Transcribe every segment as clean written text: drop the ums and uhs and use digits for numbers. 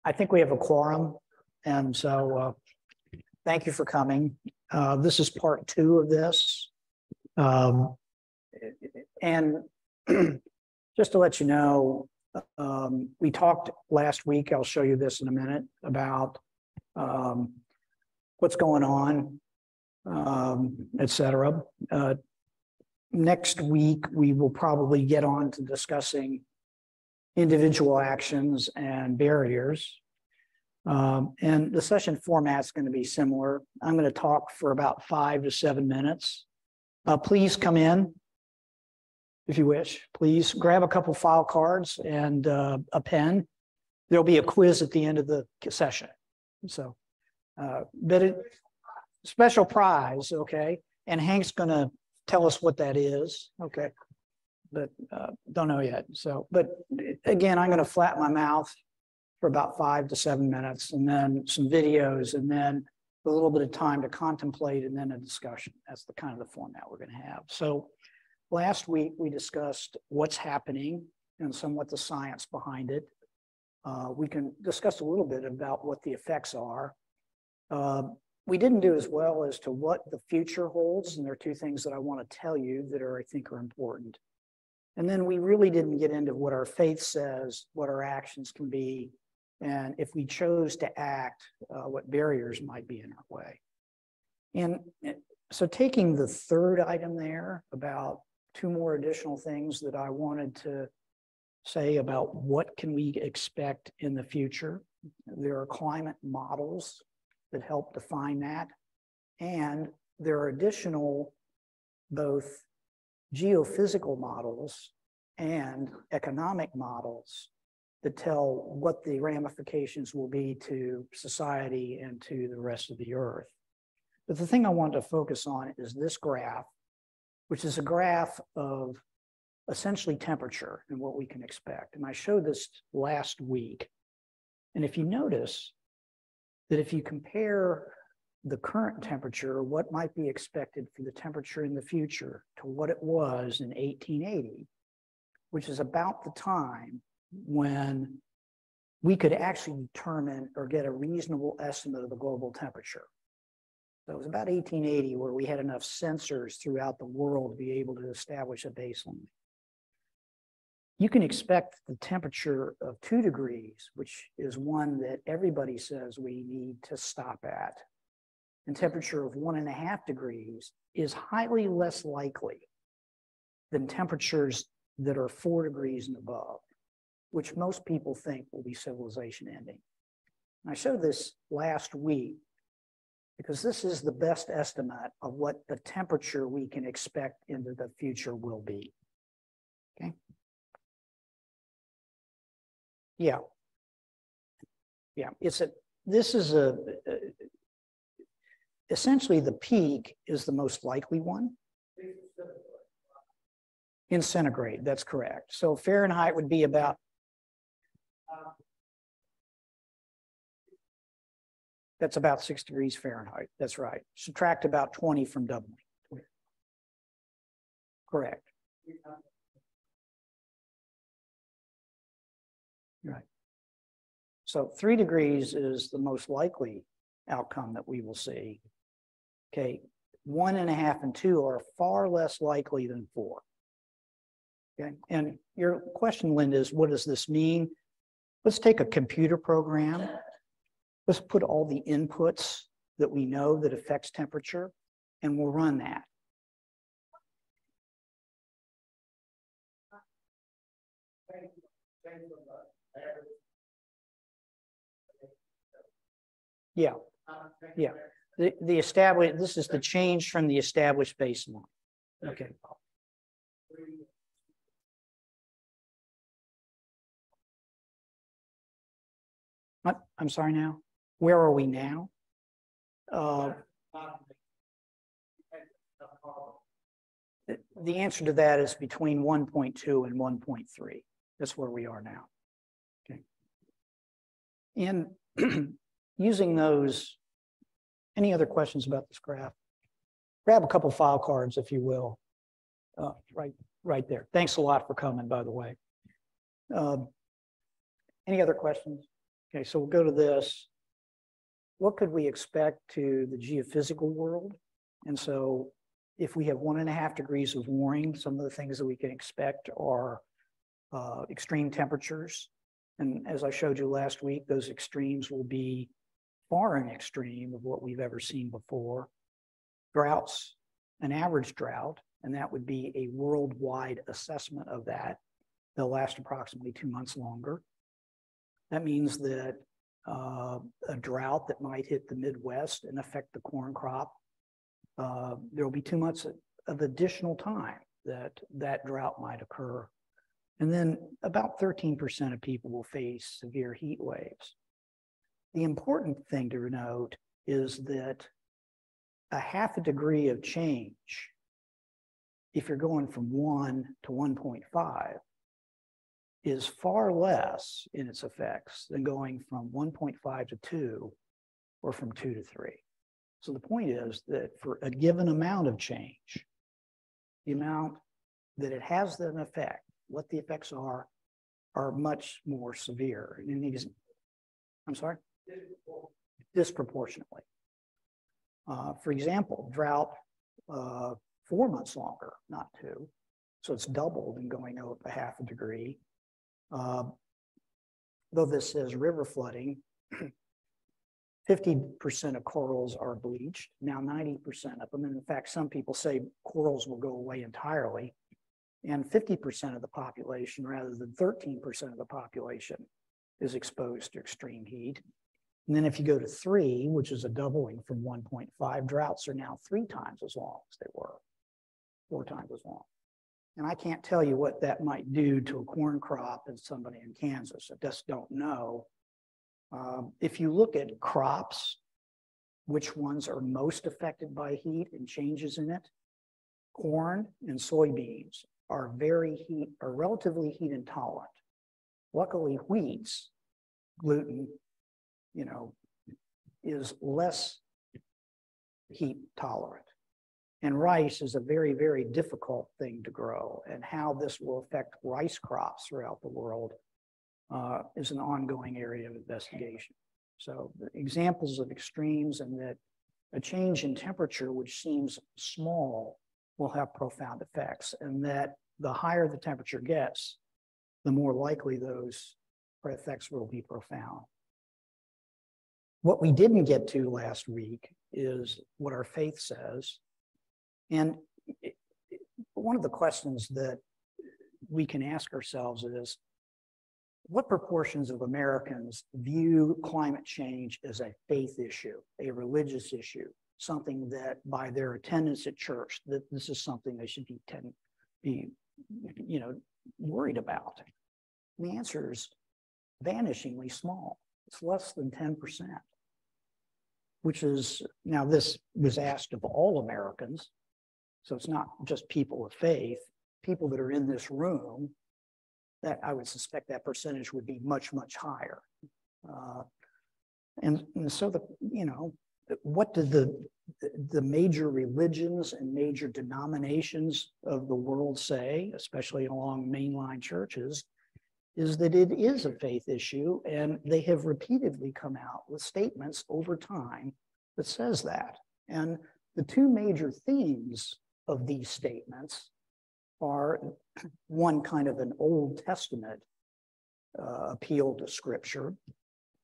I think we have a quorum, and so thank you for coming. This is part 2 of this. And just to let you know, we talked last week, I'll show you this in a minute, about what's going on, et cetera. Next week, we will probably get on to discussing individual actions and barriers. And the session format is going to be similar. I'm going to talk for about 5 to 7 minutes. Please come in if you wish. Please grab a couple file cards and a pen. There'll be a quiz at the end of the session. So, special prize, okay? And Hank's going to tell us what that is, okay? But don't know yet. So, but again, I'm going to flatten my mouth for about 5 to 7 minutes, and then some videos, and then a little bit of time to contemplate, and then a discussion. That's the kind of the format we're going to have. So last week we discussed what's happening and somewhat the science behind it. We can discuss a little bit about what the effects are. We didn't do as well as to what the future holds, and there are 2 things that I want to tell you that I think are important. And then we really didn't get into what our faith says, what our actions can be, and if we chose to act, what barriers might be in our way. And so taking the 3rd item there about 2 more additional things that I wanted to say about what can we expect in the future. There are climate models that help define that. And there are additional both geophysical models and economic models that tell what the ramifications will be to society and to the rest of the earth. But the thing I want to focus on is this graph, which is a graph of essentially temperature and what we can expect. And I showed this last week. And if you notice that if you compare the current temperature, what might be expected for the temperature in the future to what it was in 1880, which is about the time when we could actually determine or get a reasonable estimate of the global temperature. So it was about 1880 where we had enough sensors throughout the world to be able to establish a baseline. You can expect the temperature of 2 degrees, which is one that everybody says we need to stop at. And temperature of 1.5 degrees is highly less likely than temperatures that are 4 degrees and above, which most people think will be civilization ending. And I showed this last week because this is the best estimate of what the temperature we can expect into the future will be. Okay. Yeah. Yeah. Essentially the peak is the most likely one. In centigrade, that's correct. So Fahrenheit would be about, that's about 6 degrees Fahrenheit. That's right. Subtract about 20 from doubling. Correct. Right. So 3 degrees is the most likely outcome that we will see. Okay. 1.5 and 2 are far less likely than 4. Okay. And your question, Linda, is what does this mean? Let's take a computer program. Let's put all the inputs that we know that affects temperature, and we'll run that. Yeah, yeah. The established, this is the change from the established baseline. Okay. What? I'm sorry now? Where are we now? The answer to that is between 1.2 and 1.3. That's where we are now. Okay. And using those, any other questions about this graph? Grab a couple file cards, if you will. Right there. Thanks a lot for coming, by the way. Any other questions? Okay, so we'll go to this. What could we expect to the geophysical world? And so if we have 1.5 degrees of warming, some of the things that we can expect are extreme temperatures. And as I showed you last week, those extremes will be far in extreme of what we've ever seen before. Droughts, an average drought, and that would be a worldwide assessment of that. They'll last approximately 2 months longer. That means that a drought that might hit the Midwest and affect the corn crop, there will be 2 months of additional time that drought might occur. And then about 13% of people will face severe heat waves. The important thing to note is that a 0.5 degree of change, if you're going from 1 to 1.5, is far less in its effects than going from 1.5 to 2 or from 2 to 3. So the point is that for a given amount of change, the amount that it has an effect, what the effects are much more severe. I'm sorry? Disproportionately. For example, drought 4 months longer, not 2. So it's doubled in going up a 0.5 degree. Though this says river flooding, 50% of corals are bleached. Now 90% of them, and in fact, some people say corals will go away entirely. And 50% of the population, rather than 13% of the population, is exposed to extreme heat. And then if you go to 3, which is a doubling from 1.5, droughts are now 3 times as long as they were, 4 times as long. And I can't tell you what that might do to a corn crop and somebody in Kansas. I just don't know. If you look at crops, which ones are most affected by heat and changes in it, corn and soybeans are relatively heat intolerant. Luckily, wheats, gluten, is less heat tolerant. And rice is a very, very difficult thing to grow. And how this will affect rice crops throughout the world is an ongoing area of investigation. So the examples of extremes and that a change in temperature, which seems small, will have profound effects. And that the higher the temperature gets, the more likely those effects will be profound. What we didn't get to last week is what our faith says. And one of the questions that we can ask ourselves is, what proportions of Americans view climate change as a faith issue, a religious issue, something that by their attendance at church, that this is something they should be worried about? And the answer is vanishingly small. It's less than 10%, which is, now this was asked of all Americans, so it's not just people of faith, people that are in this room, that I would suspect that percentage would be much, much higher. And so what do the major religions and major denominations of the world say, especially along mainline churches, is that it is a faith issue, and they have repeatedly come out with statements over time that says that. And the 2 major themes of these statements are one kind of an Old Testament appeal to Scripture,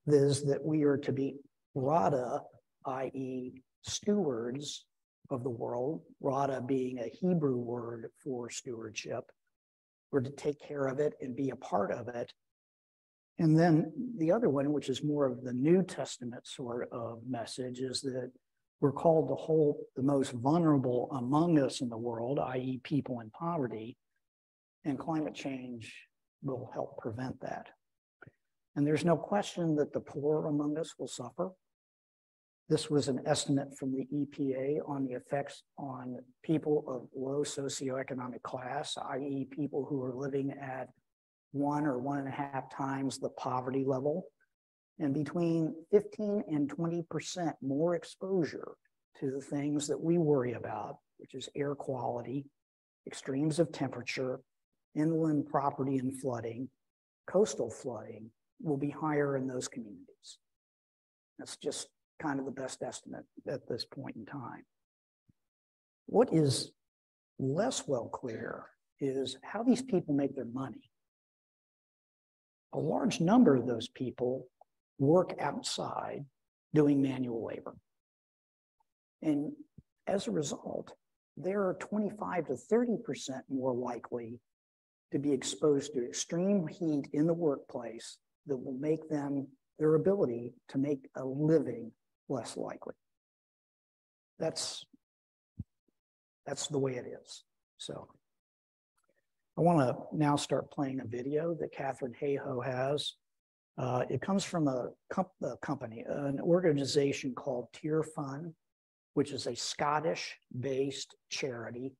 is that we are to be rada, i.e. stewards of the world, rada being a Hebrew word for stewardship. We're to take care of it and be a part of it. And then the other one, which is more of the New Testament sort of message, is that we're called to hold the most vulnerable among us in the world, i.e. people in poverty, and climate change will help prevent that. And there's no question that the poor among us will suffer. This was an estimate from the EPA on the effects on people of low socioeconomic class, i.e. people who are living at 1 or 1.5 times the poverty level, and between 15 and 20% more exposure to the things that we worry about, which is air quality, extremes of temperature, inland property and flooding, coastal flooding, will be higher in those communities. That's just kind of the best estimate at this point in time. What is less well clear is how these people make their money. A large number of those people work outside doing manual labor. And as a result, they're 25 to 30% more likely to be exposed to extreme heat in the workplace that will make their ability to make a living less likely. That's the way it is. So I want to now start playing a video that Catherine Hayhoe has. It comes from a company, an organization called Tier Fund, which is a Scottish-based charity,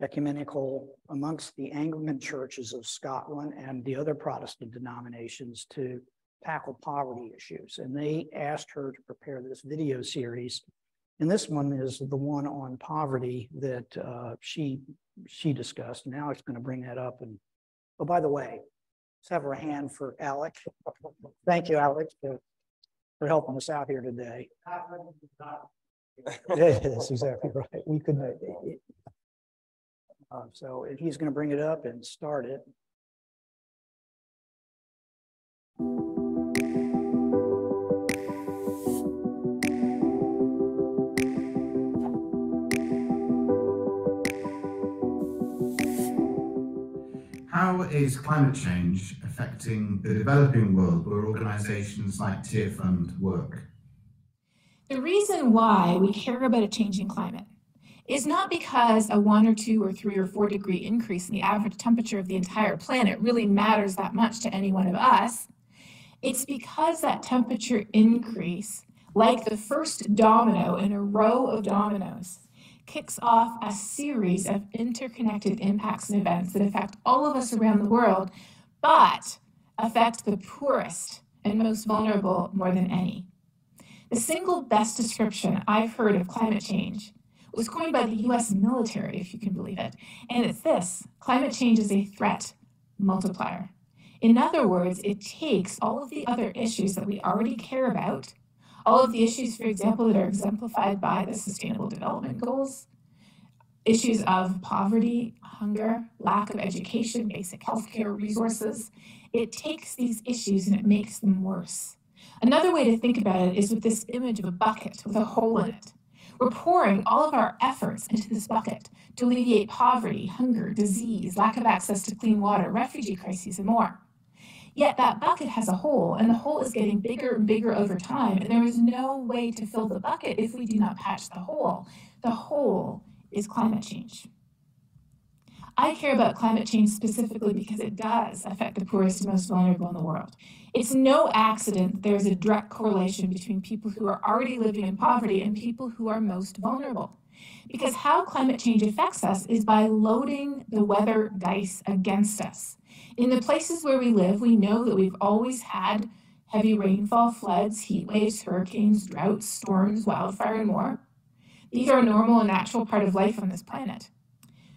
ecumenical amongst the Anglican churches of Scotland and the other Protestant denominations to tackle poverty issues. And they asked her to prepare this video series. And this one is the one on poverty that she discussed. Now it's going to bring that up. And oh, by the way, let's have a hand for Alec. Thank you, Alec, for helping us out here today. That's exactly right. We couldn't. So he's going to bring it up and start it. How is climate change affecting the developing world where organizations like Tier Fund work? The reason why we care about a changing climate is not because a 1 or 2 or 3 or 4 degree increase in the average temperature of the entire planet really matters that much to any one of us. It's because that temperature increase, like the first domino in a row of dominoes, kicks off a series of interconnected impacts and events that affect all of us around the world, but affect the poorest and most vulnerable more than any. The single best description I've heard of climate change was coined by the US military, if you can believe it, and it's this: climate change is a threat multiplier. In other words, it takes all of the other issues that we already care about, all of the issues, for example, that are exemplified by the Sustainable Development Goals, issues of poverty, hunger, lack of education, basic healthcare resources. It takes these issues and it makes them worse. Another way to think about it is with this image of a bucket with a hole in it. We're pouring all of our efforts into this bucket to alleviate poverty, hunger, disease, lack of access to clean water, refugee crises, and more. Yet that bucket has a hole, and the hole is getting bigger and bigger over time, and there is no way to fill the bucket if we do not patch the hole. The hole is climate change. I care about climate change specifically because it does affect the poorest and most vulnerable in the world. It's no accident that there's a direct correlation between people who are already living in poverty and people who are most vulnerable. Because how climate change affects us is by loading the weather dice against us. In the places where we live, we know that we've always had heavy rainfall, floods, heat waves, hurricanes, droughts, storms, wildfire, and more. These are a normal and natural part of life on this planet.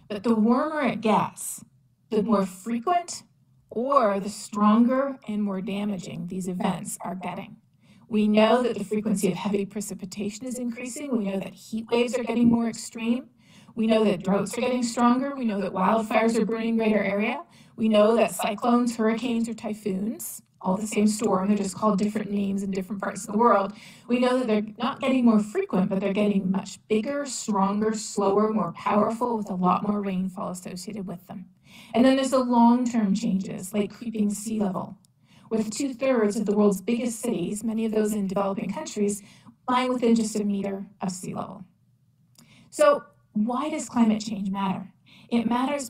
But the warmer it gets, the more frequent or the stronger and more damaging these events are getting. We know that the frequency of heavy precipitation is increasing. We know that heat waves are getting more extreme. We know that droughts are getting stronger. We know that wildfires are burning greater area. We know that cyclones, hurricanes, or typhoons, all the same storm, they're just called different names in different parts of the world. We know that they're not getting more frequent, but they're getting much bigger, stronger, slower, more powerful, with a lot more rainfall associated with them. And then there's the long-term changes, like creeping sea level, with 2/3 of the world's biggest cities, many of those in developing countries, lying within just a meter of sea level. So why does climate change matter? It matters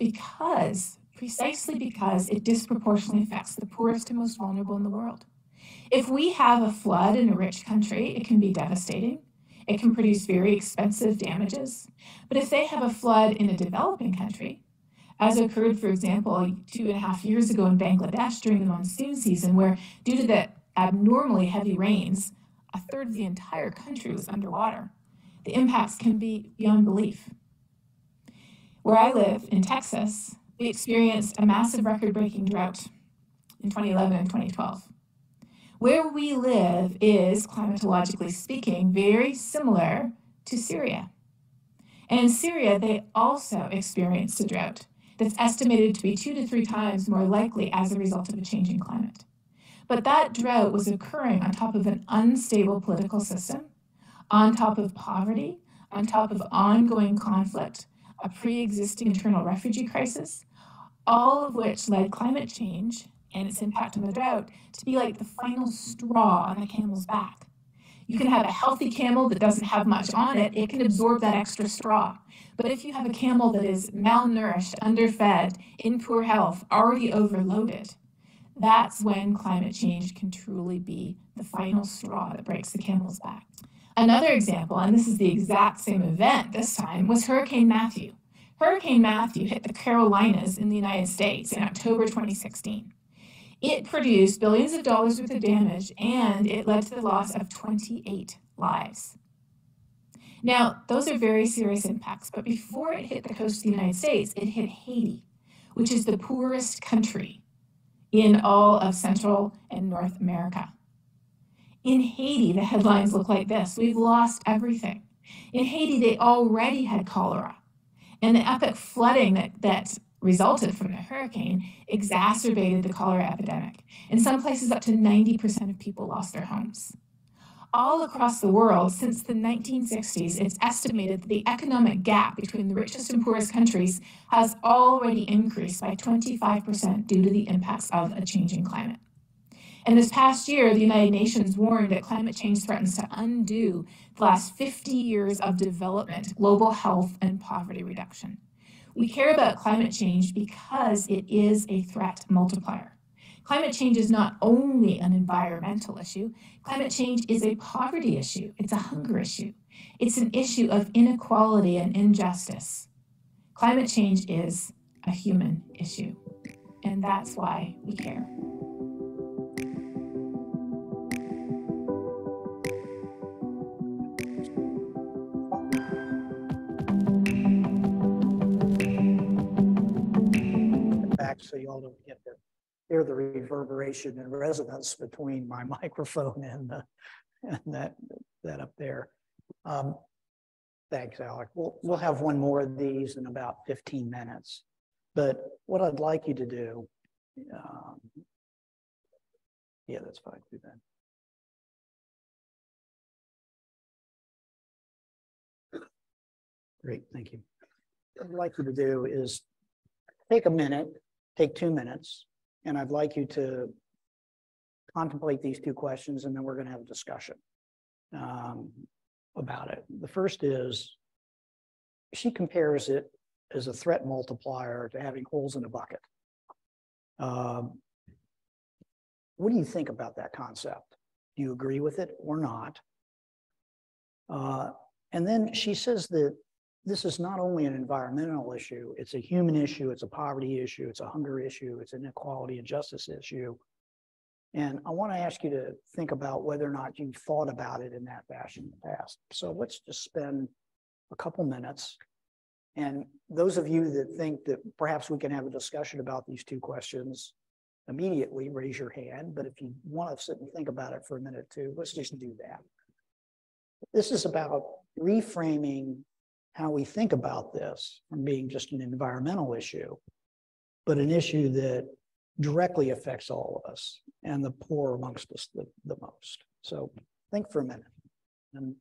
precisely because it disproportionately affects the poorest and most vulnerable in the world. If we have a flood in a rich country, it can be devastating. It can produce very expensive damages. But if they have a flood in a developing country, as occurred, for example, 2.5 years ago in Bangladesh during the monsoon season, where due to the abnormally heavy rains, 1/3 of the entire country was underwater, the impacts can be beyond belief. Where I live in Texas, we experienced a massive record-breaking drought in 2011 and 2012. Where we live is, climatologically speaking, very similar to Syria. And in Syria, they also experienced a drought that's estimated to be 2 to 3 times more likely as a result of a changing climate. But that drought was occurring on top of an unstable political system, on top of poverty, on top of ongoing conflict, a pre-existing internal refugee crisis, all of which led climate change and its impact on the drought to be like the final straw on the camel's back. You can have a healthy camel that doesn't have much on it, it can absorb that extra straw. But if you have a camel that is malnourished, underfed, in poor health, already overloaded, that's when climate change can truly be the final straw that breaks the camel's back. Another example, and this is the exact same event this time, was Hurricane Matthew. Hurricane Matthew hit the Carolinas in the United States in October 2016. It produced billions of dollars worth of damage, and it led to the loss of 28 lives. Now, those are very serious impacts, but before it hit the coast of the United States, it hit Haiti, which is the poorest country in all of Central and North America. In Haiti, the headlines look like this: we've lost everything. In Haiti, they already had cholera, and the epic flooding that resulted from the hurricane exacerbated the cholera epidemic. In some places, up to 90% of people lost their homes. All across the world, since the 1960s, it's estimated that the economic gap between the richest and poorest countries has already increased by 25% due to the impacts of a changing climate. And this past year, the United Nations warned that climate change threatens to undo the last 50 years of development, global health, and poverty reduction. We care about climate change because it is a threat multiplier. Climate change is not only an environmental issue, climate change is a poverty issue, it's a hunger issue, it's an issue of inequality and injustice. Climate change is a human issue, and that's why we care. Back so you all don't get to hear the reverberation and resonance between my microphone and that up there. Thanks, Alec. We'll have one more of these in about 15 minutes. But what I'd like you to do, yeah, that's fine. Do that. Great, thank you. What I'd like you to do is take a minute, take 2 minutes, and I'd like you to contemplate these 2 questions, and then we're going to have a discussion about it. The first is, she compares it as a threat multiplier to having holes in a bucket. What do you think about that concept? Do you agree with it or not? And then she says that this is not only an environmental issue, it's a human issue, it's a poverty issue, it's a hunger issue, it's an inequality and justice issue. And I want to ask you to think about whether or not you've thought about it in that fashion in the past. So let's just spend a couple minutes. And those of you that think that perhaps we can have a discussion about these 2 questions immediately, raise your hand. But if you want to sit and think about it for a minute too, let's just do that. This is about reframing how we think about this from being just an environmental issue, but an issue that directly affects all of us and the poor amongst us the most. So think for a minute. And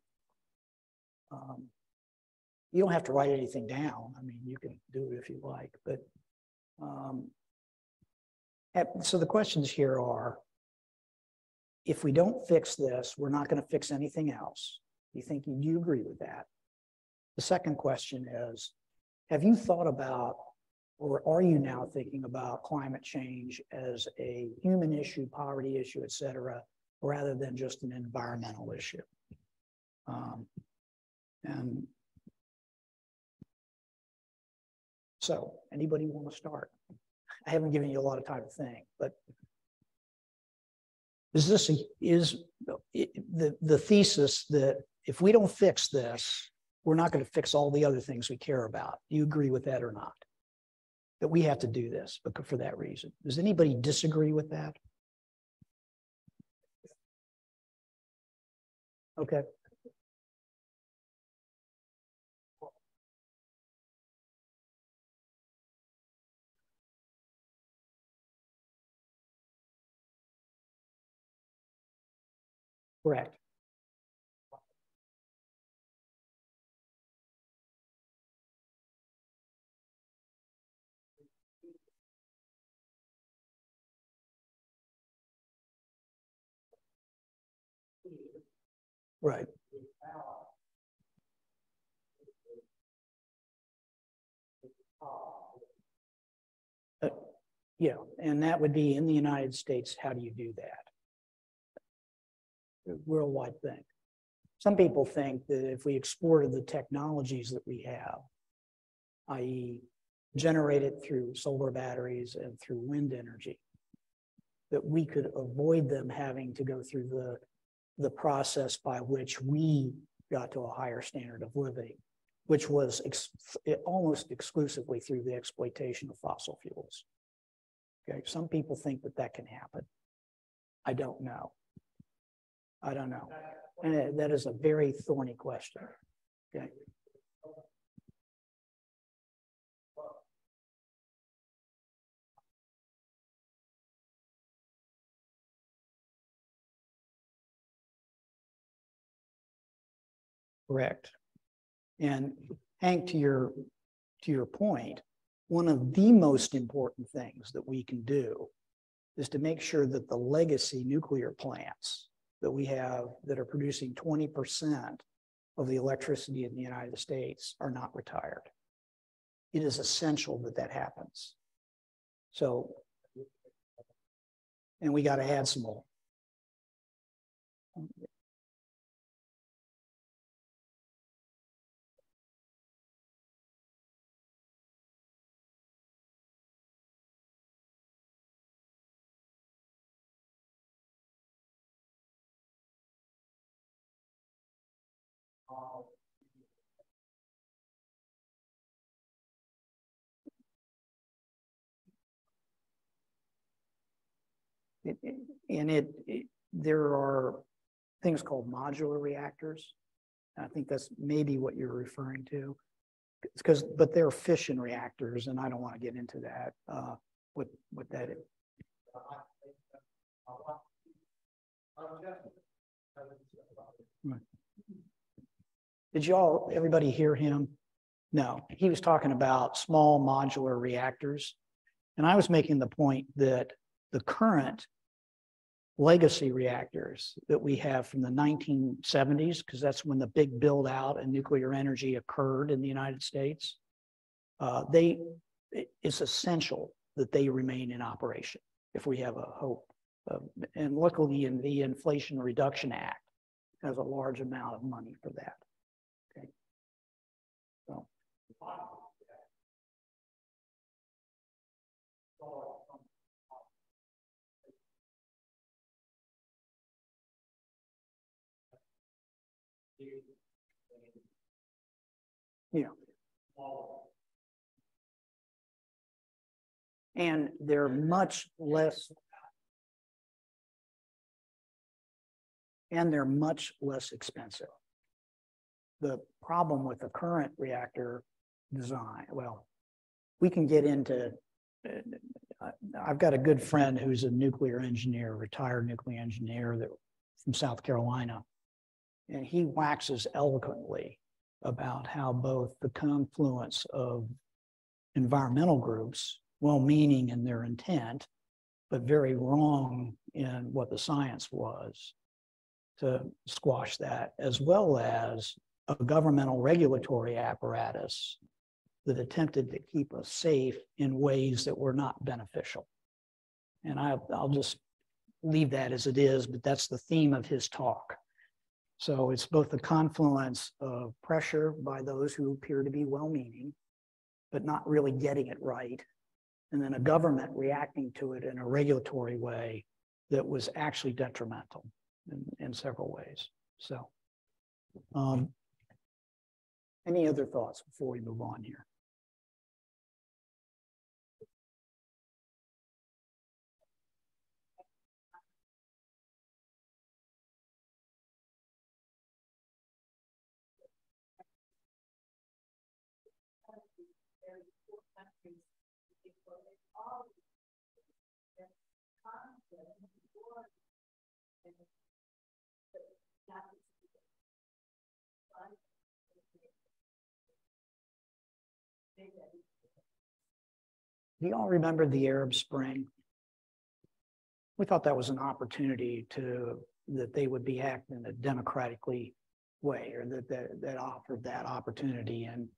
you don't have to write anything down. I mean, you can do it if you like, but so the questions here are, if we don't fix this, we're not going to fix anything else. Do you agree with that? The second question is, have you thought about, or are you now thinking about climate change as a human issue, poverty issue, et cetera, rather than just an environmental issue? And so, anybody want to start? I haven't given you a lot of time to think, but is the thesis that if we don't fix this, we're not going to fix all the other things we care about? Do you agree with that or not? That we have to do this for that reason. Does anybody disagree with that? Okay. Correct. Right. Uh, yeah, and that would be in the United States. How do you do that? A worldwide thing. Some people think that if we exported the technologies that we have, i.e. generated through solar batteries and through wind energy, that we could avoid them having to go through the process by which we got to a higher standard of living, which was almost exclusively through the exploitation of fossil fuels. Okay, some people think that that can happen. I don't know. I don't know. And that is a very thorny question. Okay. Correct. And Hank, to your point, one of the most important things that we can do is to make sure that the legacy nuclear plants that we have that are producing 20% of the electricity in the United States are not retired. It is essential that that happens. So, and we got to add some more. There are things called modular reactors. I think that's maybe what you're referring to. But they're fission reactors, and I don't want to get into that. What that is. Right. Did everybody hear him? No, he was talking about small modular reactors. And I was making the point that the current legacy reactors that we have from the 1970s, because that's when the big build out in nuclear energy occurred in the United States, it's essential that they remain in operation if we have a hope. And luckily in the Inflation Reduction Act has a large amount of money for that. Okay. So. Yeah. And they're much less expensive. The problem with the current reactor design, well, we can get into, I've got a good friend who's a nuclear engineer, retired nuclear engineer from South Carolina, and he waxes eloquently about how both the confluence of environmental groups, well-meaning in their intent, but very wrong in what the science was, to squash that, as well as a governmental regulatory apparatus that attempted to keep us safe in ways that were not beneficial. And I'll just leave that as it is, but that's the theme of his talk. So it's both the confluence of pressure by those who appear to be well-meaning, but not really getting it right, and then a government reacting to it in a regulatory way that was actually detrimental in several ways. So, any other thoughts before we move on here? Do you all remember the Arab Spring? We thought that was an opportunity that they would be acting in a democratically way, or that offered that opportunity. And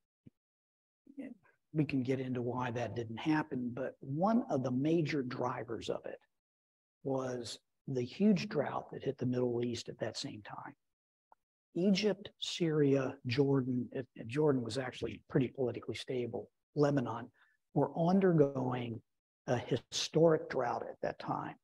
we can get into why that didn't happen, but one of the major drivers of it was the huge drought that hit the Middle East at that same time. Egypt, Syria, Jordan, Jordan was actually pretty politically stable, Lebanon, were undergoing a historic drought at that time.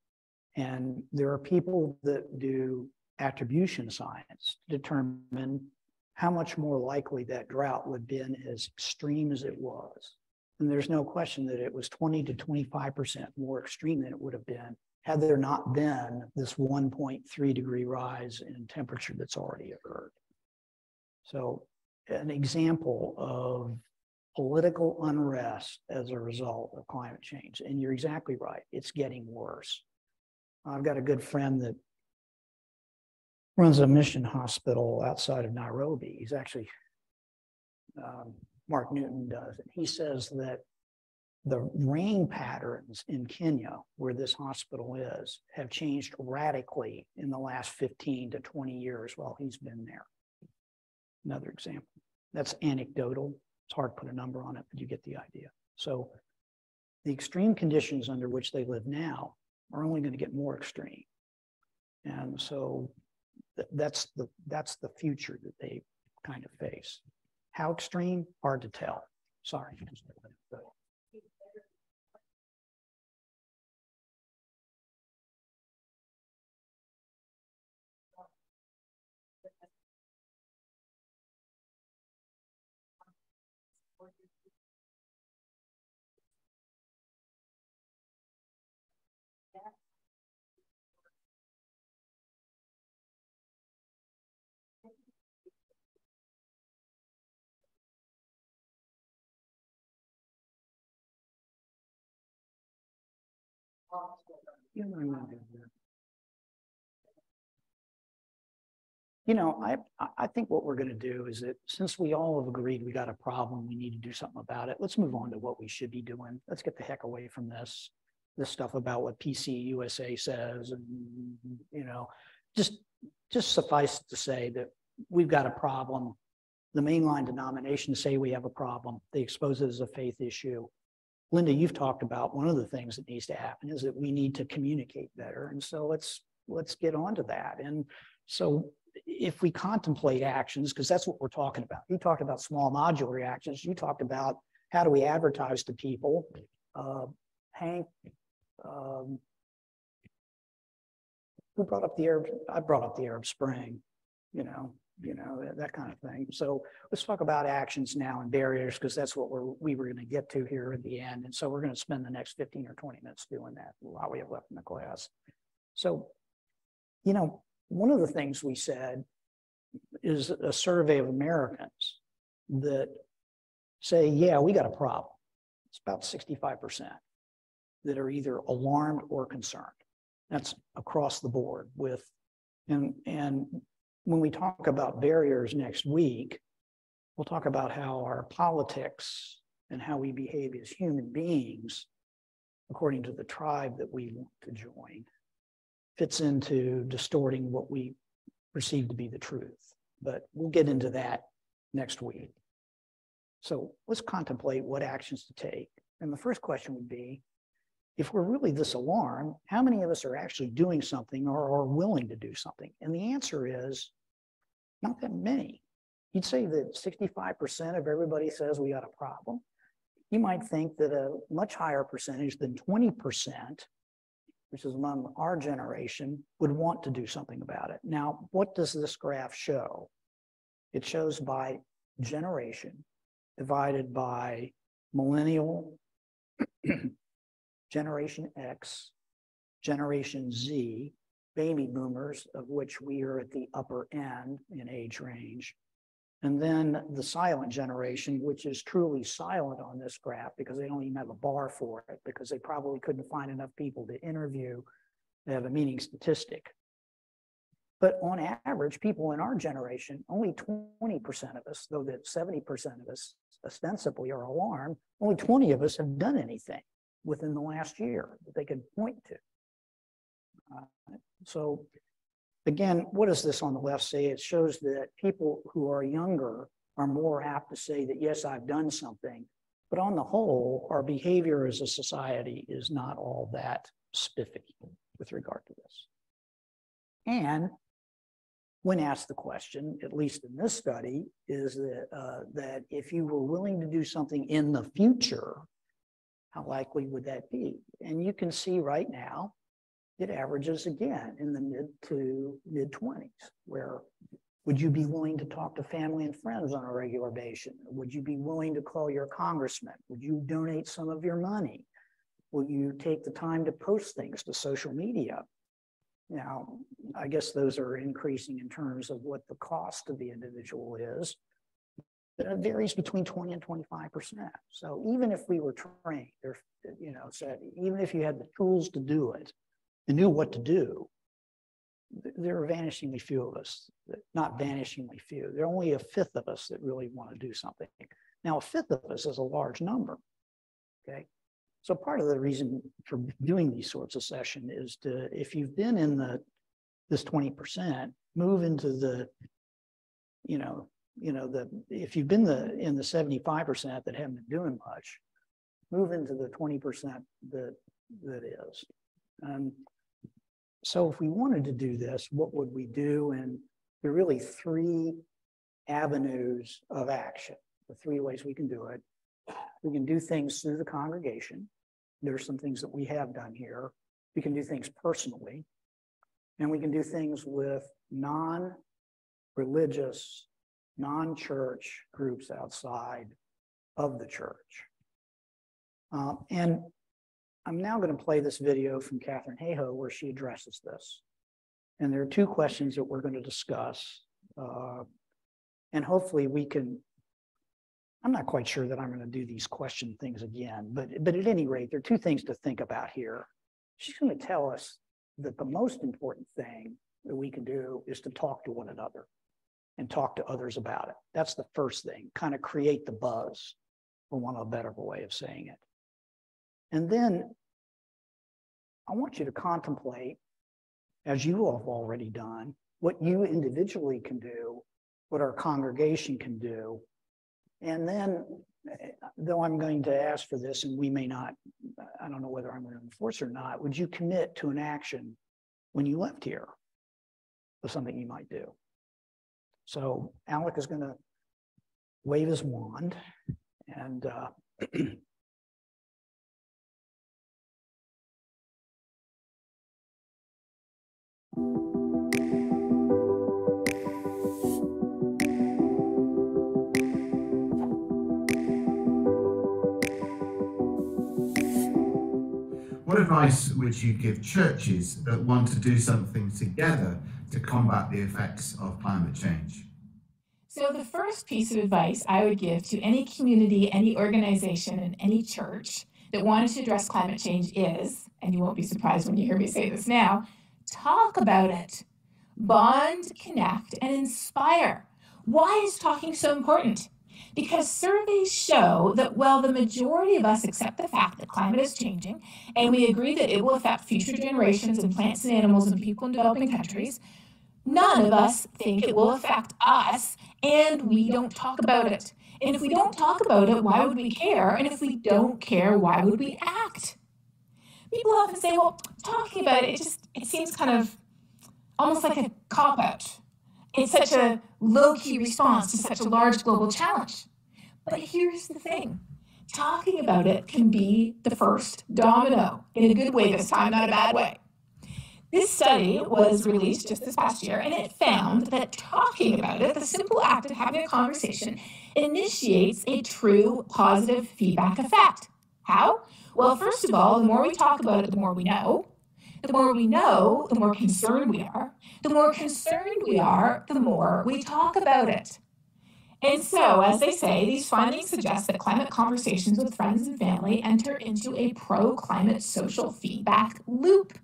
And there are people that do attribution science to determine how much more likely that drought would have been as extreme as it was. And there's no question that it was 20 to 25% more extreme than it would have been had there not been this 1.3 degree rise in temperature that's already occurred. So an example of political unrest as a result of climate change. And you're exactly right, it's getting worse. I've got a good friend that runs a mission hospital outside of Nairobi. He's actually, Mark Newton does, and he says that the rain patterns in Kenya, where this hospital is, have changed radically in the last 15 to 20 years while he's been there. Another example. That's anecdotal. It's hard to put a number on it, but you get the idea. So the extreme conditions under which they live now are only going to get more extreme. And so that's the future that they kind of face. How extreme? Hard to tell. Sorry. You know, I think what we're going to do is that since we all have agreed we got a problem, we need to do something about it. Let's move on to what we should be doing. Let's get the heck away from this stuff about what PC USA says, and you know, just suffice to say that we've got a problem. The mainline denominations say we have a problem. They expose it as a faith issue. Linda, you've talked about one of the things that needs to happen is that we need to communicate better. And so let's get on to that. And so if we contemplate actions, because that's what we're talking about. You talked about small modular actions. You talked about how do we advertise to people. Hank, who brought up the Arab? I brought up the Arab Spring, you know, that kind of thing. So let's talk about actions now and barriers, because that's what we were going to get to here at the end. And so we're going to spend the next 15 or 20 minutes doing that while we have left in the class. So, you know, one of the things we said is a survey of Americans that say, yeah, we got a problem. It's about 65% that are either alarmed or concerned. That's across the board with, and when we talk about barriers next week, we'll talk about how our politics and how we behave as human beings, according to the tribe that we want to join, fits into distorting what we perceive to be the truth. But we'll get into that next week. So let's contemplate what actions to take. And the first question would be, if we're really this alarmed, how many of us are actually doing something or are willing to do something? And the answer is not that many. You'd say that 65% of everybody says we got a problem. You might think that a much higher percentage than 20%, which is among our generation, would want to do something about it. Now, what does this graph show? It shows by generation divided by millennial, Generation X, Generation Z, baby boomers, of which we are at the upper end in age range, And then the silent generation, which is truly silent on this graph because they don't even have a bar for it, because they probably couldn't find enough people to interview to have a meaning statistic. But on average, people in our generation, only 20% of us, though that 70% of us ostensibly are alarmed, only 20 of us have done anything within the last year that they could point to. So again, what does this on the left say? It shows that people who are younger are more apt to say that, yes, I've done something. But on the whole, our behavior as a society is not all that spiffy with regard to this. And when asked the question, at least in this study, is that if you were willing to do something in the future, how likely would that be? And you can see right now, it averages again in the mid-20s, where would you be willing to talk to family and friends on a regular basis? Would you be willing to call your congressman? Would you donate some of your money? Will you take the time to post things to social media? Now, I guess those are increasing in terms of what the cost of the individual is. But it varies between 20 and 25%. So even if we were trained, or, said, even if you had the tools to do it and knew what to do, there are vanishingly few of us, not vanishingly few. There are only a fifth of us that really want to do something. Now, a fifth of us is a large number, okay? So part of the reason for doing these sorts of sessions is to, if you've been in this 20%, move into the, if you've been in the 75% that haven't been doing much, move into the 20% that is. So if we wanted to do this, what would we do? And there are really three avenues of action, the three ways we can do it. We can do things through the congregation. There are some things that we have done here. We can do things personally, and we can do things with non-religious, non-church groups outside of the church. And I'm now going to play this video from Catherine Hayhoe where she addresses this. And there are two questions that we're going to discuss. And hopefully we can, I'm not quite sure that I'm going to do these question things again, but at any rate, there are two things to think about here. She's going to tell us that the most important thing that we can do is to talk to one another and talk to others about it. That's the first thing, kind of create the buzz, for want of a better way of saying it. And then I want you to contemplate, as you have already done, what you individually can do, what our congregation can do. And then, though I'm going to ask for this, and we may not, I don't know whether I'm going to enforce or not, would you commit to an action when you left here of something you might do? So Alec is going to wave his wand and what advice would you give churches that want to do something together to combat the effects of climate change? So the first piece of advice I would give to any community, any organization, and any church that wanted to address climate change is, and you won't be surprised when you hear me say this now, talk about it. Bond, connect, and inspire. Why is talking so important? Because surveys show that while the majority of us accept the fact that climate is changing, and we agree that it will affect future generations and plants and animals and people in developing countries, none of us think it will affect us, and we don't talk about it. And if we don't talk about it, why would we care? And if we don't care, why would we act? People often say, well, talking about it, it seems kind of almost like a cop-out. It's such a low-key response to such a large global challenge. But here's the thing. Talking about it can be the first domino, in a good way this time, not a bad way. This study was released just this past year, and it found that talking about it, the simple act of having a conversation, initiates a true positive feedback effect. How? Well, first of all, the more we talk about it, the more we know. The more we know, the more concerned we are. The more concerned we are, the more we talk about it. And so, as they say, these findings suggest that climate conversations with friends and family enter into a pro-climate social feedback loop.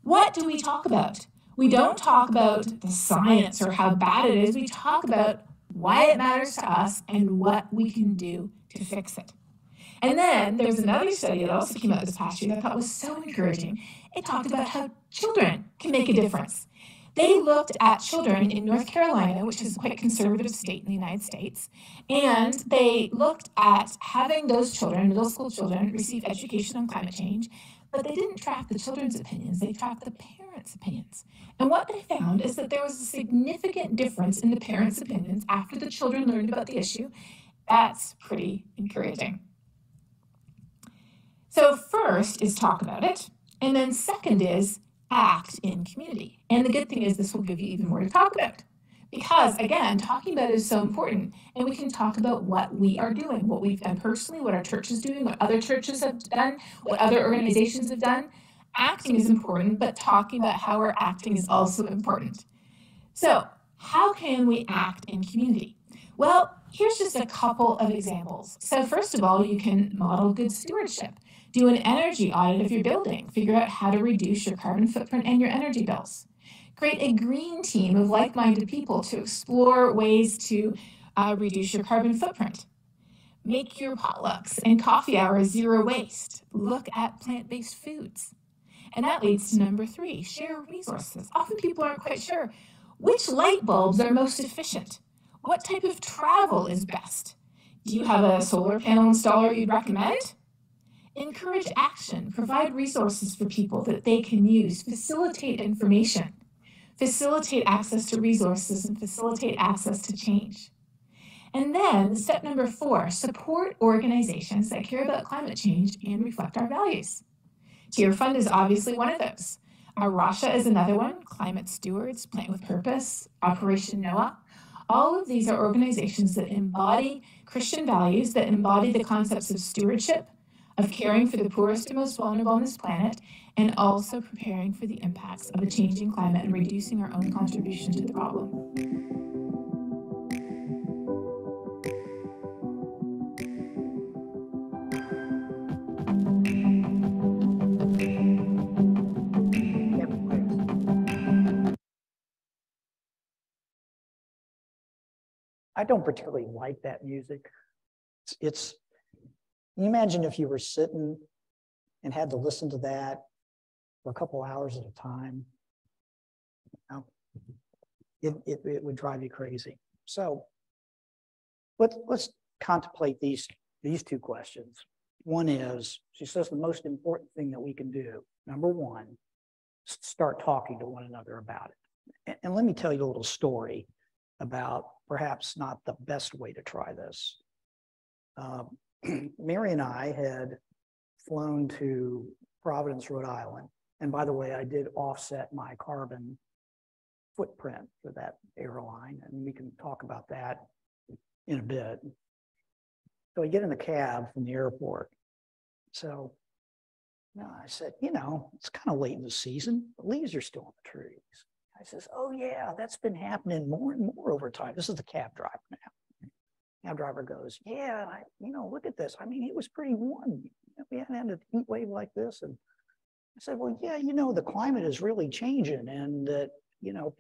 What do we talk about? We don't talk about the science or how bad it is. We talk about why it matters to us and what we can do to fix it. And then there's another study that also came out this past year that I thought was so encouraging. It talked about how children can make a difference. They looked at children in North Carolina, which is a quite conservative state in the United States, and they looked at having those children, middle school children, receive education on climate change, but they didn't track the children's opinions, they tracked the parents' opinions. And what they found is that there was a significant difference in the parents' opinions after the children learned about the issue. That's pretty encouraging. So first is talk about it, and then second is act in community. And the good thing is this will give you even more to talk about. Because again, talking about it is so important, and we can talk about what we are doing, what we've done personally, what our church is doing, what other churches have done, what other organizations have done. Acting is important, but talking about how we're acting is also important. So how can we act in community? Well, here's just a couple of examples. So first of all, you can model good stewardship. Do an energy audit of your building. Figure out how to reduce your carbon footprint and your energy bills. Create a green team of like-minded people to explore ways to reduce your carbon footprint. Make your potlucks and coffee hours zero waste. Look at plant-based foods. And that leads to number 3, share resources. Often people aren't quite sure which light bulbs are most efficient. What type of travel is best? Do you have a solar panel installer you'd recommend? Encourage action, provide resources for people that they can use, facilitate information, facilitate access to resources, and facilitate access to change. And then step number 4, support organizations that care about climate change and reflect our values. Tier Fund is obviously one of those. Rasha is another one, Climate Stewards, Plant with Purpose, Operation Noah. All of these are organizations that embody Christian values, that embody the concepts of stewardship, of caring for the poorest and most vulnerable on this planet, and also preparing for the impacts of a changing climate and reducing our own contribution to the problem. I don't particularly like that music. It's you imagine if you were sitting and had to listen to that for a couple hours at a time, it would drive you crazy. So let's contemplate these 2 questions. One is, she says the most important thing that we can do, number 1, start talking to one another about it. And let me tell you a little story about perhaps not the best way to try this. Mary and I had flown to Providence, Rhode Island. And by the way, I did offset my carbon footprint for that airline, and we can talk about that in a bit. So I get in the cab from the airport. So I said, it's kind of late in the season. The leaves are still on the trees. I says, oh yeah, that's been happening more and more over time. This is the cab driver now. Cab driver goes, yeah, look at this. I mean, it was pretty warm. We hadn't had a heat wave like this. And I said, well, yeah, the climate is really changing, and that,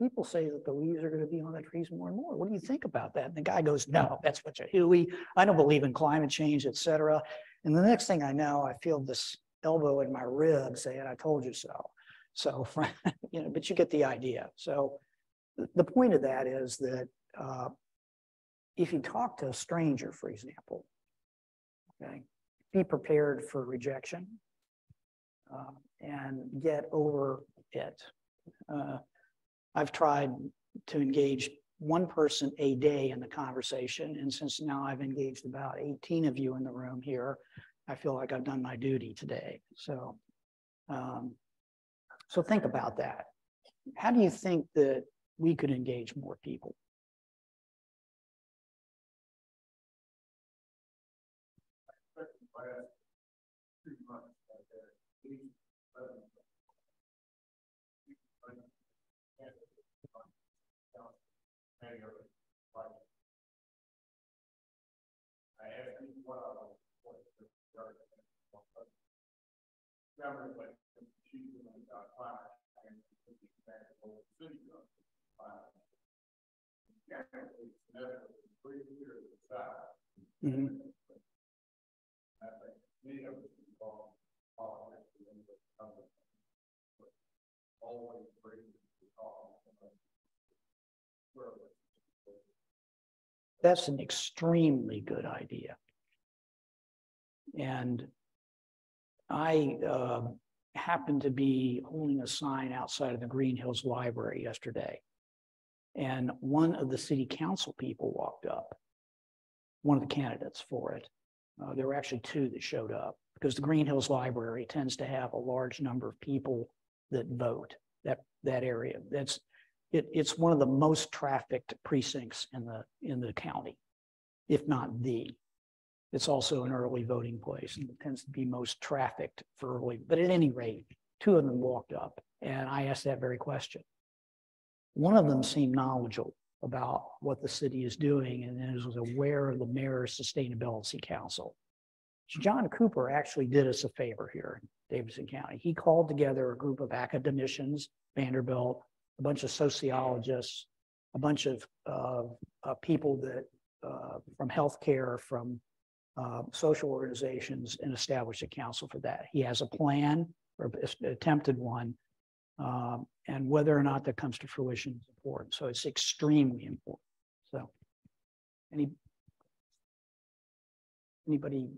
people say that the leaves are going to be on the trees more and more. What do you think about that? And the guy goes, no, that's such a hooey. I don't believe in climate change, et cetera. And the next thing I know, I feel this elbow in my rib saying, I told you so. So, but you get the idea. So the point of that is that if you talk to a stranger, for example, okay, be prepared for rejection and get over it. I've tried to engage one person a day in the conversation, and since now I've engaged about 18 of you in the room here, I feel like I've done my duty today. So, so think about that. How do you think that we could engage more people? Mhm. That's an extremely good idea. And I happened to be holding a sign outside of the Green Hills Library yesterday. And one of the city council people walked up, one of the candidates for it. There were actually two that showed up because the Green Hills Library tends to have a large number of people that vote that area. It's one of the most trafficked precincts in the county, if not the. It's also an early voting place and it tends to be most trafficked for early. But at any rate, two of them walked up and I asked that very question. One of them seemed knowledgeable about what the city is doing and was aware of the mayor's sustainability council. John Cooper actually did us a favor here in Davidson County. He called together a group of academicians, Vanderbilt, a bunch of sociologists, a bunch of people that from healthcare, from social organizations, and established a council for that. He has a plan or attempted one, and whether or not that comes to fruition is important. So it's extremely important. So anybody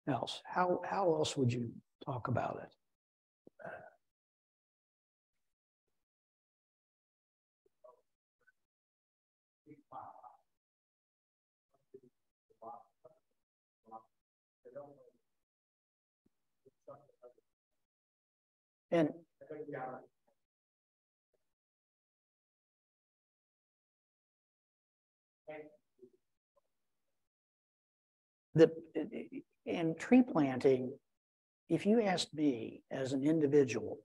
else? How else would you talk about it? And in tree planting, if you asked me as an individual,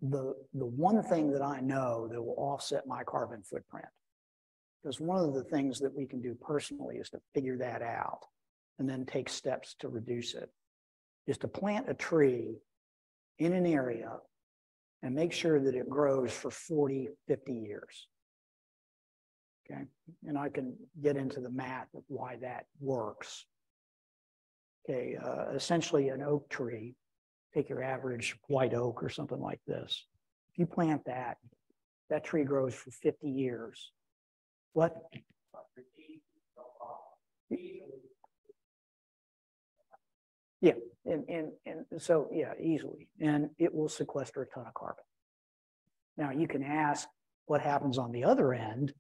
the one thing that I know that will offset my carbon footprint, because one of the things that we can do personally is to figure that out and then take steps to reduce it, is to plant a tree in an area and make sure that it grows for 40, 50 years. Okay, and I can get into the math of why that works. Okay, essentially an oak tree, take your average white oak or something like this. If you plant that, that tree grows for 50 years. What? Yeah, and so, yeah, easily. And it will sequester a ton of carbon. Now, you can ask what happens on the other end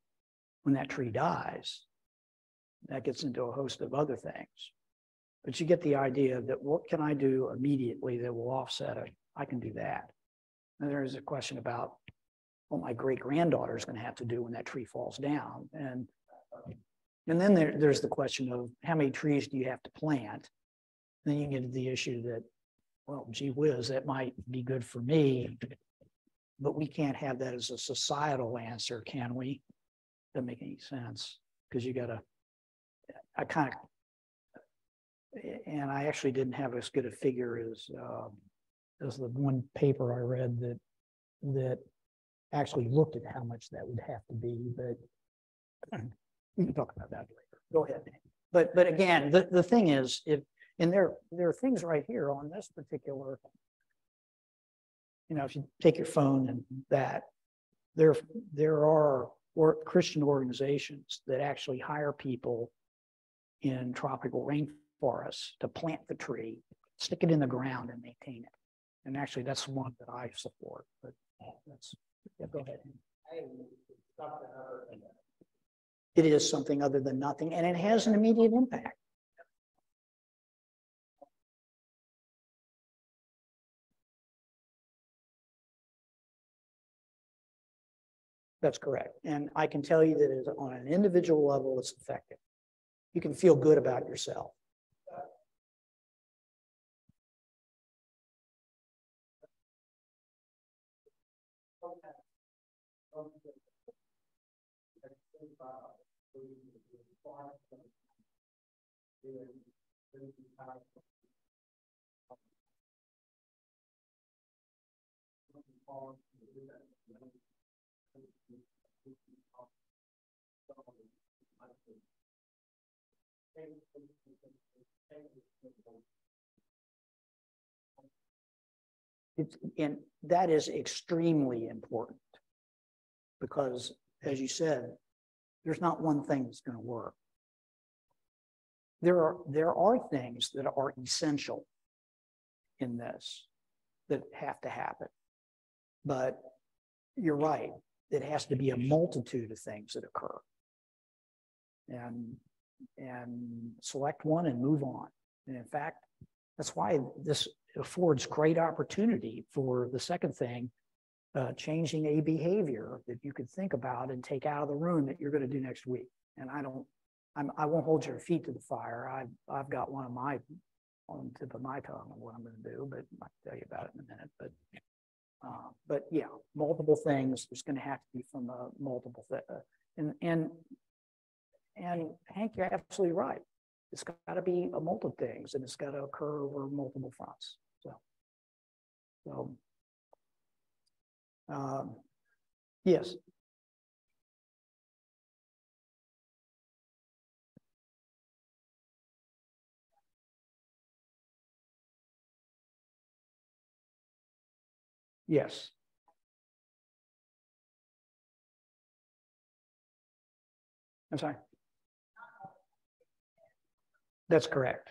when that tree dies. That gets into a host of other things. But you get the idea that what can I do immediately that will offset it? I can do that. And there's a question about what my great-granddaughter is going to have to do when that tree falls down. And then there's the question of how many trees do you have to plant? Then you get to the issue that, well, gee whiz, that might be good for me, but we can't have that as a societal answer, can we? Doesn't make any sense because you got to, and I actually didn't have as good a figure as the one paper I read that actually looked at how much that would have to be, but we can talk about that later. Go ahead. But again, the thing is, and there are things right here on this particular, if you take your phone and that, there are Christian organizations that actually hire people in tropical rainforests to plant the tree, stick it in the ground and maintain it. And actually that's one that I support, but that's, yeah, go ahead. It is something other than nothing, and it has an immediate impact. That's correct. And I can tell you that on an individual level, it's effective. You can feel good about yourself. And that is extremely important because, as you said, there's not one thing that's going to work. There are things that are essential in this that have to happen, but you're right. It has to be a multitude of things that occur, and select one and move on. And in fact, that's why this affords great opportunity for the second thing, changing a behavior that you could think about and take out of the room that you're going to do next week. And I won't hold your feet to the fire. I've got one of my on the tip of my tongue on what I'm going to do, but I'll tell you about it in a minute. But yeah, multiple things. There's going to have to be from multiple things. And Hank, you're absolutely right. It's got to be a multitude of things, and it's got to occur over multiple fronts. Yes. Yes. I'm sorry. That's correct.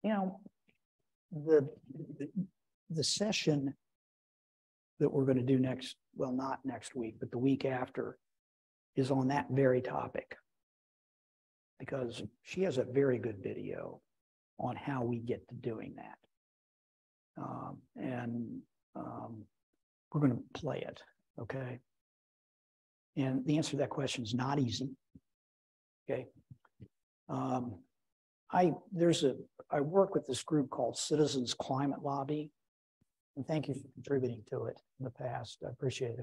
You know, the session that we're going to do next, well, not next week, but the week after, is on that very topic, because she has a very good video on how we get to doing that. We're going to play it, okay? And the answer to that question is not easy, okay? I work with this group called Citizens Climate Lobby, and thank you for contributing to it in the past. I appreciate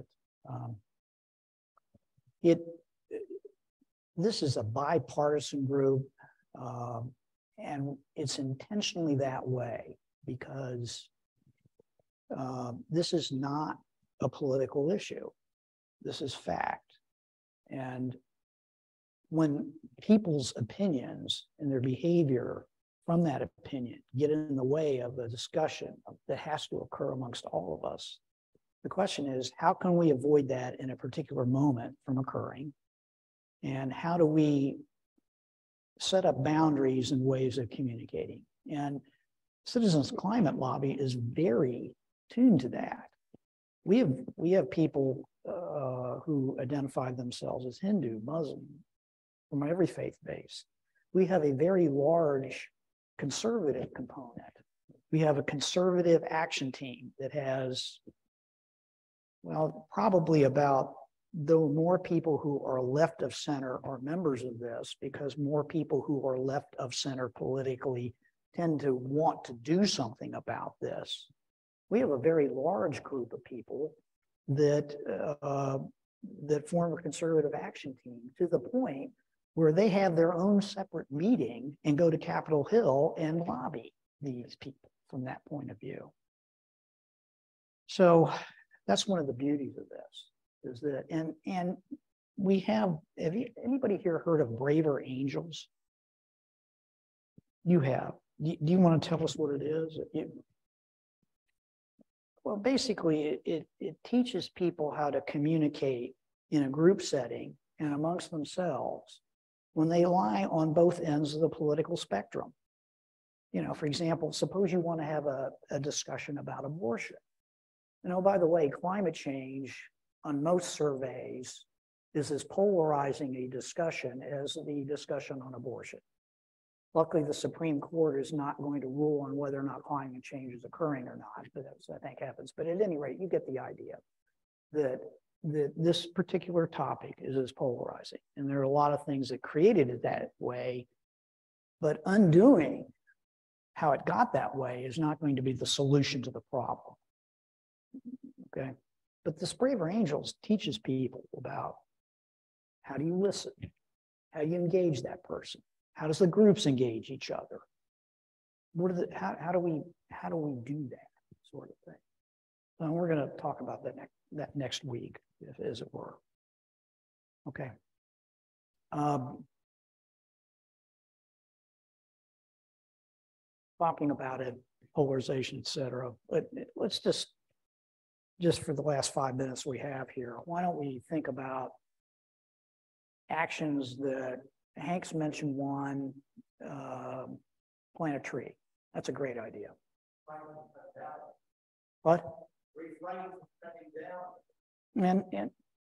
it. This is a bipartisan group, and it's intentionally that way because this is not a political issue. This is fact. And when people's opinions and their behavior from that opinion get in the way of a discussion that has to occur amongst all of us, the question is, how can we avoid that in a particular moment from occurring? And how do we set up boundaries and ways of communicating? And Citizens Climate Lobby is very tuned to that. We have people who identify themselves as Hindu, Muslim, from every faith base. We have a very large conservative component. We have a conservative action team that has, well, probably about, though more people who are left of center are members of this, because more people who are left of center politically tend to want to do something about this. We have a very large group of people that form a conservative action team, to the point where they have their own separate meeting and go to Capitol Hill and lobby these people from that point of view. So that's one of the beauties of this, is that, and we have anybody here heard of Braver Angels? You have. Do you want to tell us what it is? Well, basically, it teaches people how to communicate in a group setting and amongst themselves when they lie on both ends of the political spectrum. You know, for example, suppose you want to have a discussion about abortion. You know, by the way, climate change on most surveys is as polarizing a discussion as the discussion on abortion. Luckily, the Supreme Court is not going to rule on whether or not climate change is occurring or not, but that's, I think, happens. But at any rate, you get the idea that this particular topic is as polarizing. And there are a lot of things that created it that way, but undoing how it got that way is not going to be the solution to the problem. Okay. But the Spray for Angels teaches people about how do you listen? How do you engage that person? How does the groups engage each other? What are the, how do we do that sort of thing? And we're going to talk about that next week, as it were. Okay. Talking about it, polarization, et cetera. But let's just for the last 5 minutes we have here, why don't we think about actions that Hank's mentioned one, plant a tree. That's a great idea. What?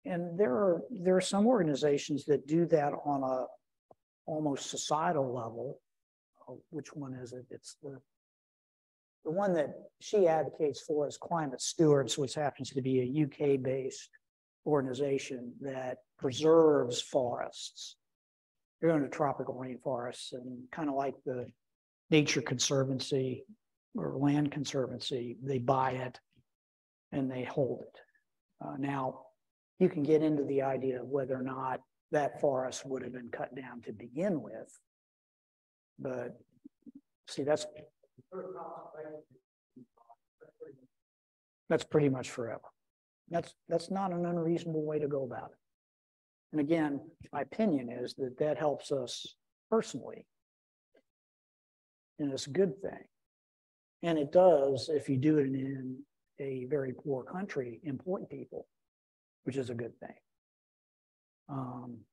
And there are some organizations that do that on a almost societal level. Which one is it? It's the one that she advocates for is Climate Stewards, which happens to be a UK-based organization that preserves forests. They're in the tropical rainforests, and kind of like the Nature Conservancy or Land Conservancy, they buy it and they hold it. Now, you can get into the idea of whether or not that forest would have been cut down to begin with. But see, that's pretty much forever. That's not an unreasonable way to go about it. And again, my opinion is that that helps us personally, and it's a good thing. And it does, if you do it in a very poor country, employ people, which is a good thing.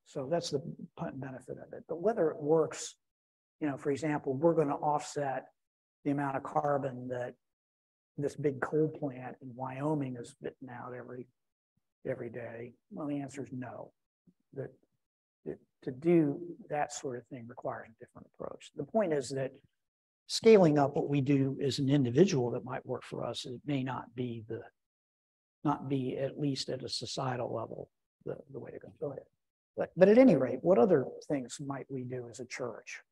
So that's the benefit of it. But whether it works, you know, for example, we're going to offset the amount of carbon that this big coal plant in Wyoming is spitting out every day. Well, the answer is no. That to do that sort of thing requires a different approach. The point is that scaling up what we do as an individual that might work for us, it may not be at least at a societal level the way to go. Go ahead. But at any rate, what other things might we do as a church?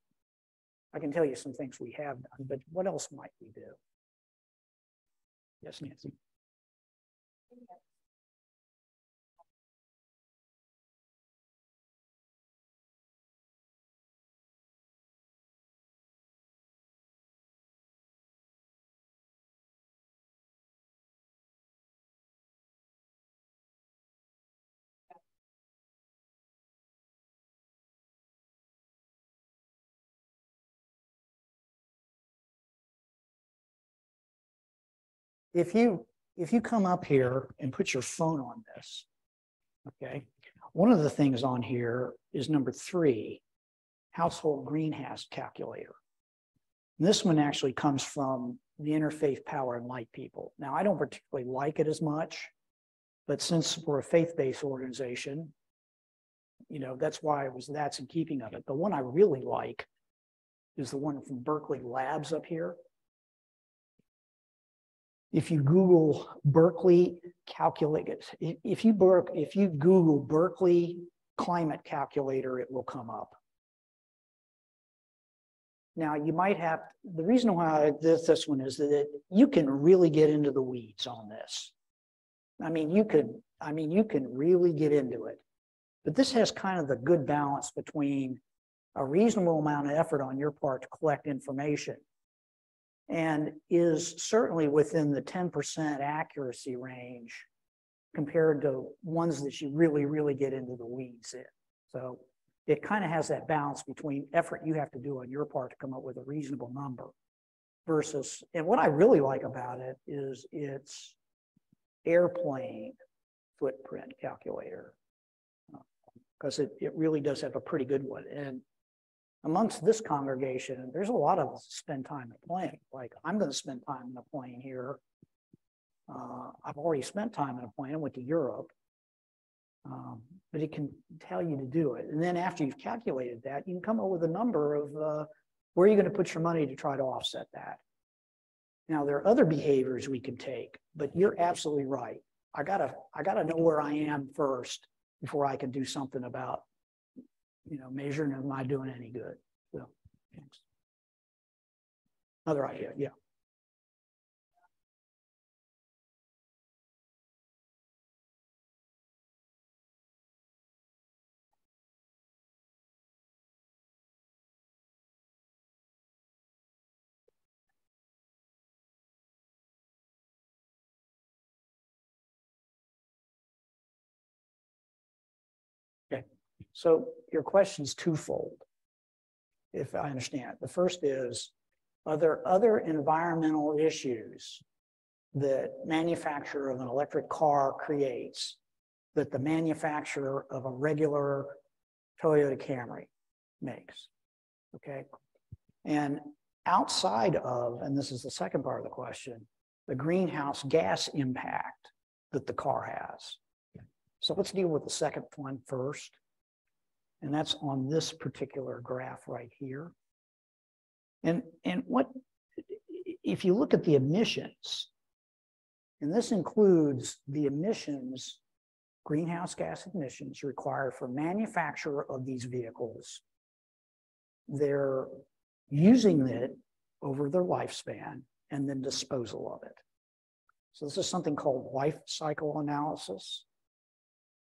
I can tell you some things we have done, but what else might we do? Yes, Nancy. If you come up here and put your phone on this, okay, one of the things on here is number 3, household greenhouse calculator. And this one actually comes from the Interfaith Power and Light people. Now, I don't particularly like it as much, but since we're a faith-based organization, you know, that's why that's in keeping of it. The one I really like is the one from Berkeley Labs up here. If you Google Berkeley calculator, if you Google Berkeley climate calculator, it will come up. Now you might have, the reason why this one is that you can really get into the weeds on this. I mean, you can really get into it, but this has kind of the good balance between a reasonable amount of effort on your part to collect information and is certainly within the 10% accuracy range compared to ones that you really get into the weeds in. So it kind of has that balance between effort you have to do on your part to come up with a reasonable number versus, and what I really like about it is its airplane footprint calculator, because it really does have a pretty good one. And amongst this congregation, there's a lot of us that spend time in a plane. Like, I'm going to spend time in a plane here. I've already spent time in a plane. I went to Europe. But it can tell you to do it. And then after you've calculated that, you can come up with a number of Where are you going to put your money to try to offset that? Now, there are other behaviors we can take, but you're absolutely right. I gotta know where I am first before I can do something about, measuring am I doing any good. So, thanks. Another idea, yeah. Okay, so your question is twofold, if I understand. The first is, are there other environmental issues that manufacturer of an electric car creates that the manufacturer of a regular Toyota Camry makes? Okay, and outside of, and this is the second part of the question, the greenhouse gas impact that the car has. So let's deal with the second one first. And that's on this particular graph right here. And what, if you look at the emissions, and this includes the emissions, greenhouse gas emissions required for manufacturer of these vehicles, they're using it over their lifespan and then disposal of it. So this is something called life cycle analysis.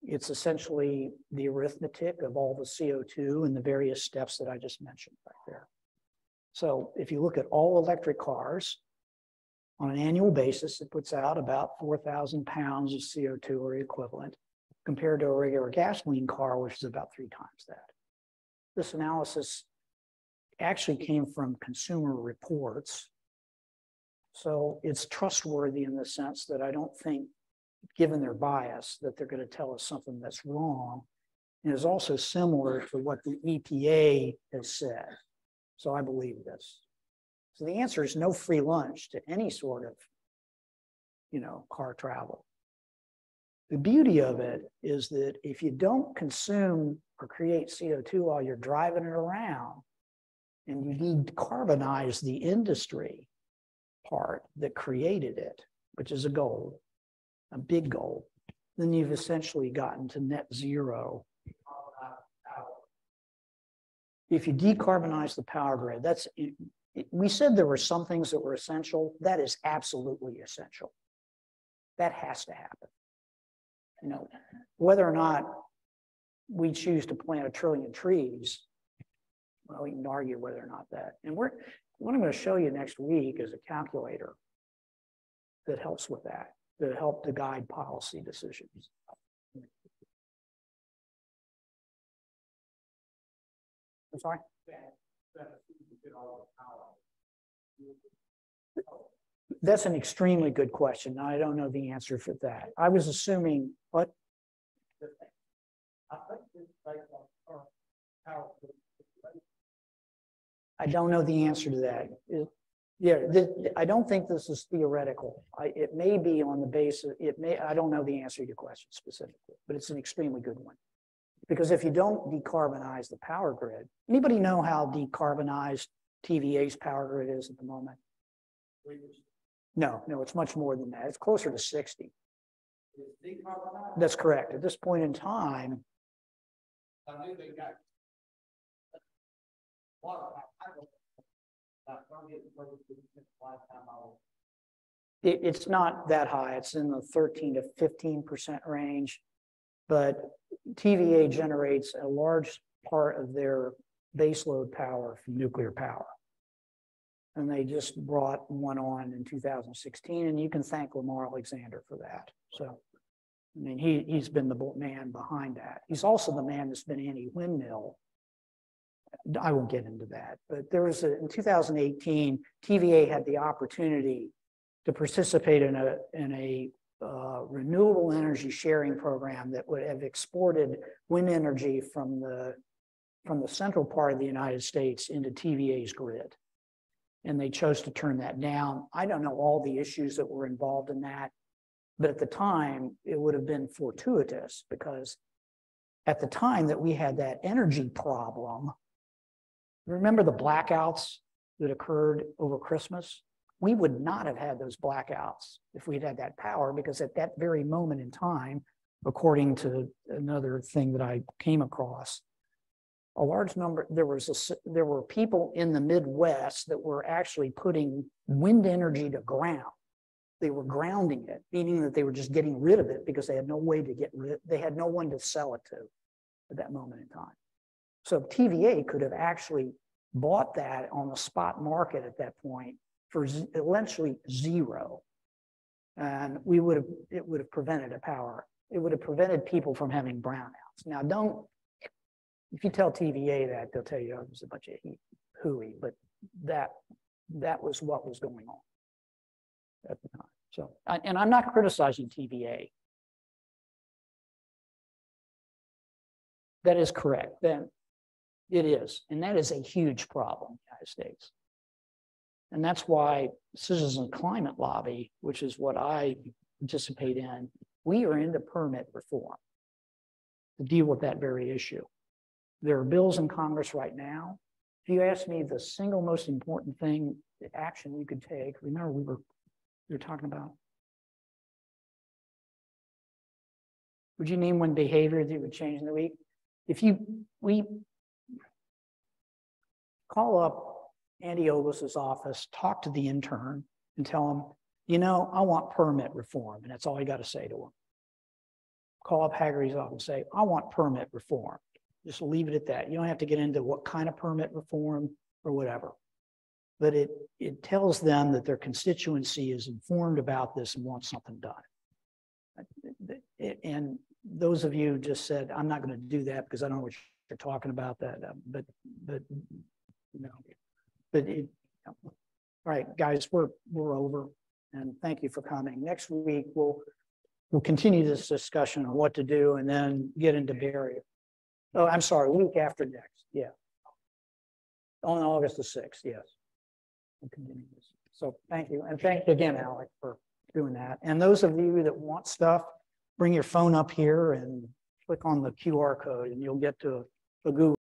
It's essentially the arithmetic of all the CO2 and the various steps that I just mentioned right there. So if you look at all electric cars, on an annual basis, it puts out about 4,000 pounds of CO2 or equivalent compared to a regular gasoline car, which is about 3 times that. This analysis actually came from Consumer Reports. So it's trustworthy in the sense that I don't think, given their bias, that they're going to tell us something that's wrong. And it's also similar to what the EPA has said. So I believe this. So the answer is no free lunch to any sort of, car travel. The beauty of it is that if you don't consume or create CO2 while you're driving it around, and you decarbonize the industry part that created it, which is a goal, a big goal, then you've essentially gotten to net zero. If you decarbonize the power grid, we said there were some things that were essential. That is absolutely essential. That has to happen. Whether or not we choose to plant 1 trillion trees, well, we can argue whether or not that. And what I'm going to show you next week is a calculator that helps with that, that help to guide policy decisions. I'm sorry? That's an extremely good question. I don't know the answer for that. I was assuming, what? I don't know the answer to that. I don't think this is theoretical. It may be on the basis, I don't know the answer to your question specifically, but it's an extremely good one. Because if you don't decarbonize the power grid, anybody know how decarbonized TVA's power grid is at the moment? No, it's much more than that. It's closer to 60. That's correct. At this point in time, it's not that high. It's in the 13 to 15% range, but TVA generates a large part of their baseload power from nuclear power. And they just brought one on in 2016, and you can thank Lamar Alexander for that. So, I mean, he's been the man behind that. He's also the man that's been anti-windmill. I won't get into that, but there was in 2018, TVA had the opportunity to participate in a renewable energy sharing program that would have exported wind energy from the central part of the United States into TVA's grid. And they chose to turn that down. I don't know all the issues that were involved in that, but at the time, it would have been fortuitous because at the time that we had that energy problem, Remember the blackouts that occurred over Christmas? We would not have had those blackouts if we'd had that power, because at that very moment in time, according to another thing that I came across, a large number, there were people in the Midwest that were actually putting wind energy to ground. They were grounding it, meaning that they were just getting rid of it because they had no way to get rid, they had no one to sell it to at that moment in time. So TVA could have actually bought that on the spot market at that point for essentially zero. And it would have prevented a power. It would have prevented people from having brownouts. Now, if you tell TVA that, they'll tell you, oh, there's a bunch of hooey, but that was what was going on at the time. So, and I'm not criticizing TVA. That is correct. Then it is, and that is a huge problem in the United States. And that's why Citizen Climate Lobby, which is what I participate in, we are into permit reform to deal with that very issue. There are bills in Congress right now. If you ask me the single most important thing, the action you could take, remember we were talking about, would you name one behavior that would change in the week? We call up Andy Oglis's office, talk to the intern and tell him, you know, I want permit reform. And that's all you got to say to him. Call up Hagerty's office and say, I want permit reform. Just leave it at that. You don't have to get into what kind of permit reform or whatever. But it tells them that their constituency is informed about this and wants something done. And those of you just said, I'm not going to do that because I don't know what you're talking about. But all right, guys, we're over, and thank you for coming. Next week we'll continue this discussion on what to do and then get into barrier. Oh, I'm sorry, week after next, yeah. On August the 6th, yes. We'll continue this. So thank you, and thank you again, Alec, for doing that. And those of you that want stuff, bring your phone up here and click on the QR code and you'll get to a Google